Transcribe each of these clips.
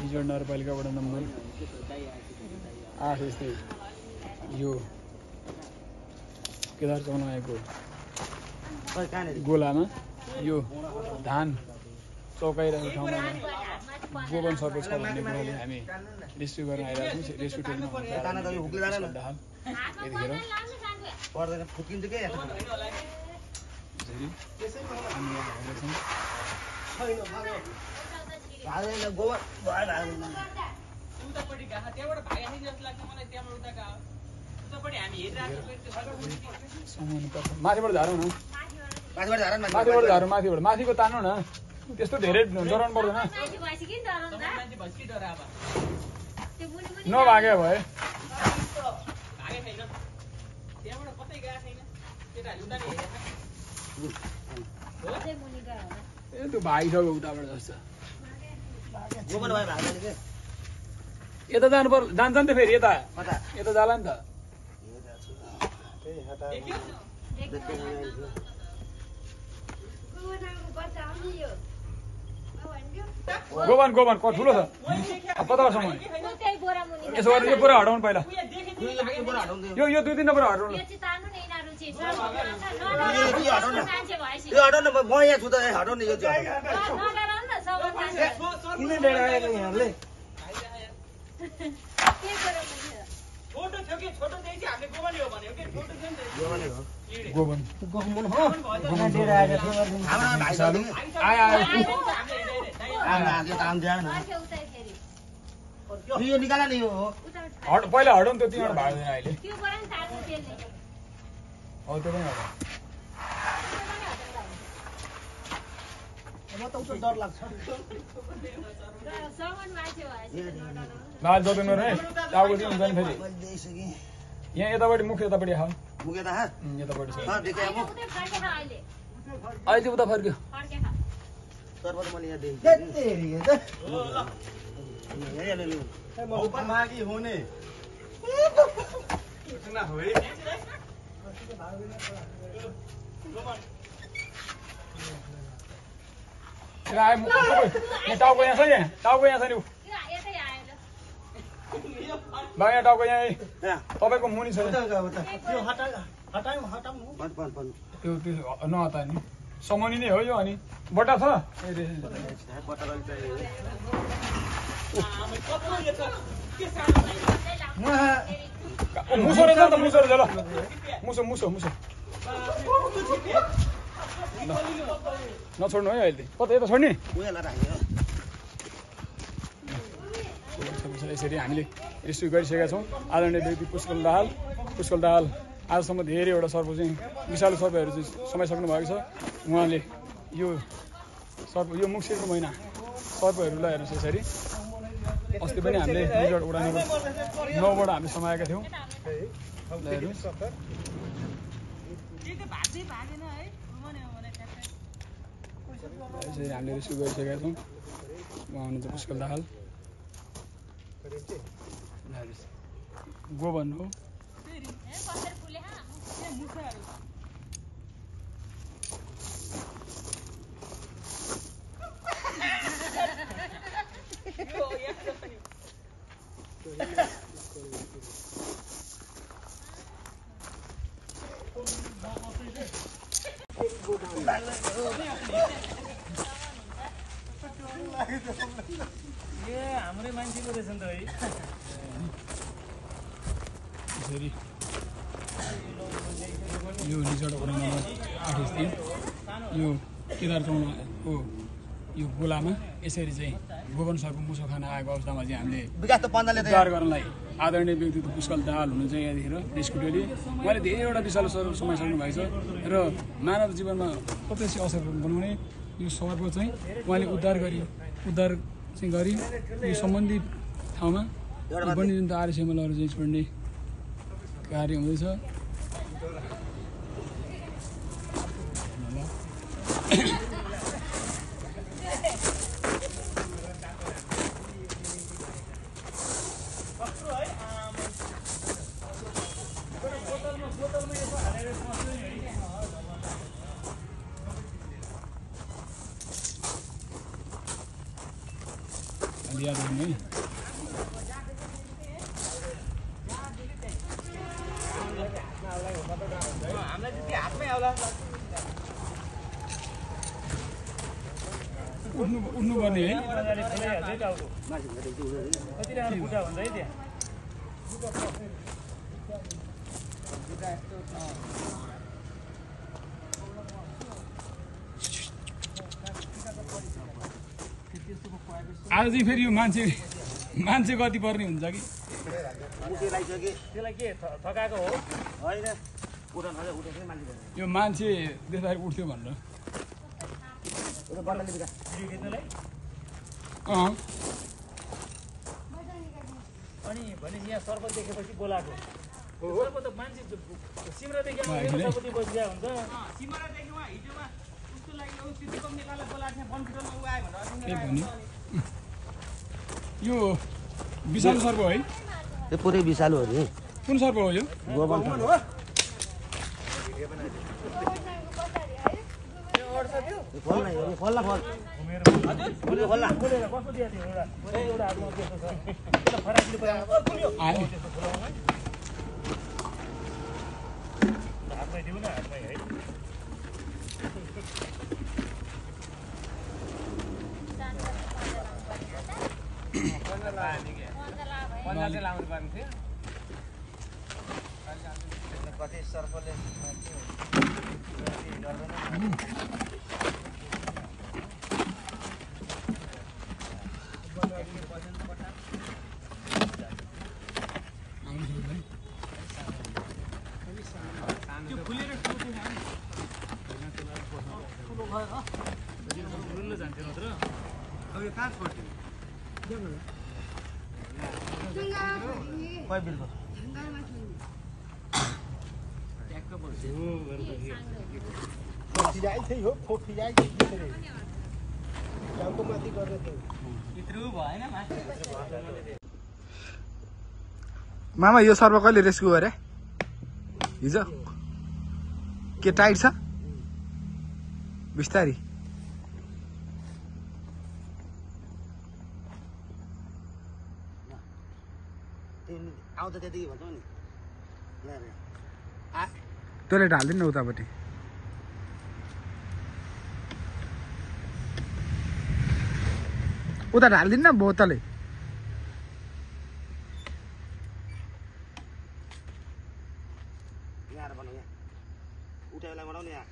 हिजो नगरपालिका वडा नम्बर 8 यस्तै यो केदार चौलाएको गोलामा यो धान चौकाइरहेको ठाउँमा गोवन सर्कल छ भन्ने कुराले हामी रेस्क्यु गर्न आइरहेको छौँ। रेस्क्यु टिममा यतिखेर माथिबाट झारौँ न, माथिबाट माथिको तान्नु न, त्यस्तो धेरै डराउनु पर्दैन। नभागे भए त्यो भागिसक्यो उताबाट जस्तो। यता जानु पर्यो, जान्छ नि त फेरि यता यता जाला नि त। गोवन गोवन ठुलो छ, कता वर्षसम्म यसो गरेर यो पुरा हटाउनु पहिला, यो 2-3 नम्बर हटाउनु। गोवन निकाला नि हो पहिला हटाउनु त्यो 3 वटा भाग्दैन अहिले। हो त्यो पनि हटाउ। लाल जोड्नु है टाउको चाहिँ हुन्छ नि फेरि यहाँ यतापट्टि मुख यतापट्टि खाऊ यतापट्टि छ अहिले उता फर्क्यो। टाउको यहाँ छ, यहाँ टाउको यहाँ छ नि भाइ, यहाँ टाउको यहाँ तपाईँको मुनि छ। त्यो नहता नि समनी नै हो यो। अनि बट्टा छ मुसो रहेछ नि त, मुसो रहेछ ल, मुसो मुसो मुसो नछोड्नु है अहिले। कता यता छोड्ने यसरी हामीले रेस्क्यु गरिसकेका छौँ। आदरणीय व्यक्ति पुष्कल दाहाल आजसम्म धेरैवटा सर्प चाहिँ विषालु सर्पहरू चाहिँ समाइसक्नु भएको छ। उहाँले यो सर्प यो मुक्सिरको महिना सर्पहरूलाई हेर्नुहोस् यसरी। अस्ति पनि हामीले मिटर वडा नम्बर 9बाट हामीले समाएका थियौँ। यसरी हामीले रेस्क्यु गरिसकेका छौँ। उहाँ हुनुहुन्छ पुष्कल दाहाल, गोवन हो। हाम्रै मान्छेको रहेछ नि त है। यसरी यो रिजर्ट वडा नम्बर 8 स्थित यो केदार चौलाको यो गोलामा यसरी चाहिँ गोवन सर्प मुसो खान आएको अवस्थामा चाहिँ हामीले उद्धार गर्नलाई आदरणीय व्यक्तित्व पुष्कल दाहाल हुनुहुन्छ यहाँदेखि रेस्क्यु टोली। उहाँले धेरैवटा विषालु सर्प समाइसक्नु भएको छ र मानव जीवनमा प्रत्यक्ष असर बनाउने यो सर्प चाहिँ उहाँले उद्धार गरी यो सम्बन्धित ठाउँमा वन्यजन्तु आरएसएमएलहरू चाहिँ छोड्ने कार्य हुँदैछ। याद गर्नु है उठ्नु पर्ने है आज चाहिँ फेरि यो मान्छे कति पर्ने हुन्छ कि यो मान्छे देख्दाखेरि उठ्थ्यो भनेर अनि भने यहाँ सर्प देखेपछि बोलाएको सर्प त मान्छे सिमरादेखि सर्पति बसिया हुन्छ सिमरादेखि उहाँ हिजोमा उसको लागि त्यति कम नेपाललाई बोलाएको थियो कम्प्युटरमा उ आयो भनेर यो विषालु सर्प है यो पुरै विषालु हो नि कुन सर्प हो यो गोबन हो फल्ला फल फल्ला कस्तो दिएको थियो एउटा हातमा त्यस्तो छ त्यो फराकिलो हातमै दिउ न हातमै है कति सर्पले मामा यो सर्प कहिले रेस्क्यु गरे हिजो के टाइट छ बिस्तारी आउँछ त्यतिकै भन्छौ नि तैँले ढाल्दिनु न उतापट्टि उता ढाल्दिनु न बोतलै यहाँ बनाऊ यहाँ उठाइलाई बनाउने यहाँ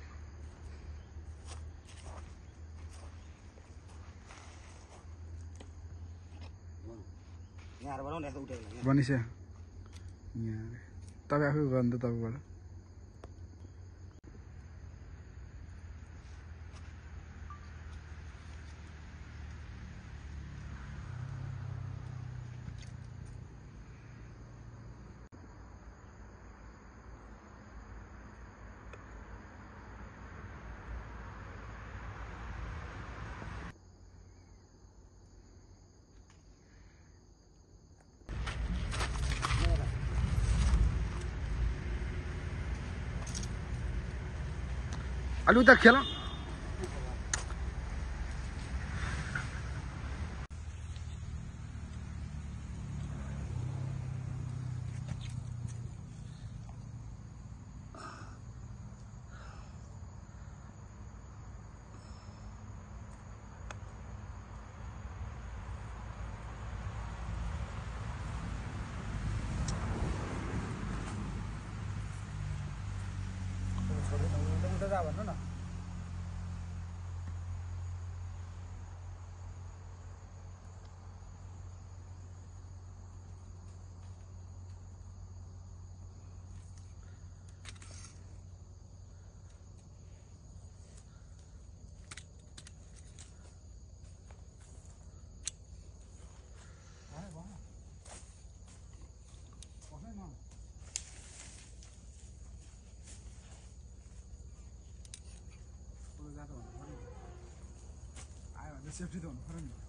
यहाँ बनाउने उठाइलाई भनिसक्यो यहाँ तपाईँ आफै गर्नु त तपाईँबाट अलि उता खेल भन्नु न सेफ्टी त हुनु पर्यो नि